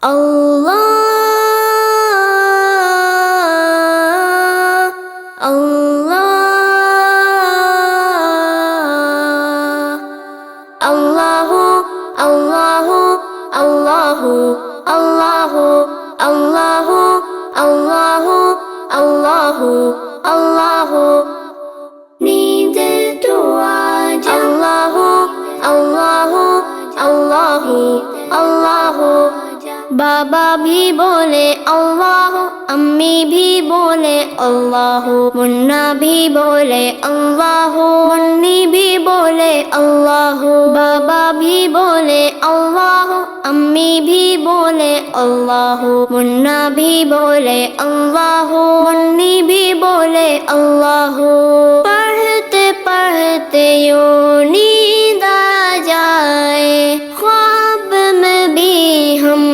Allah, Allah, Allahu, Allahu, Allahu, Allahu, Allahu, Allahu, Allahu, Allahu. नींद दुआ Allahu, Allahu, Allahu, Allahu. बाबा भी बोले अल्लाह, अम्मी भी बोले अल्लाह, मुन्ना भी बोले अल्लाह, मुन्नी भी बोले अल्लाह। बाबा भी बोले अल्लाह, अम्मी भी बोले अल्लाह, मुन्ना भी बोले अल्लाह, मुन्नी भी बोले अल्लाह। पढ़ते पढ़ते यूं नींद आ जाए,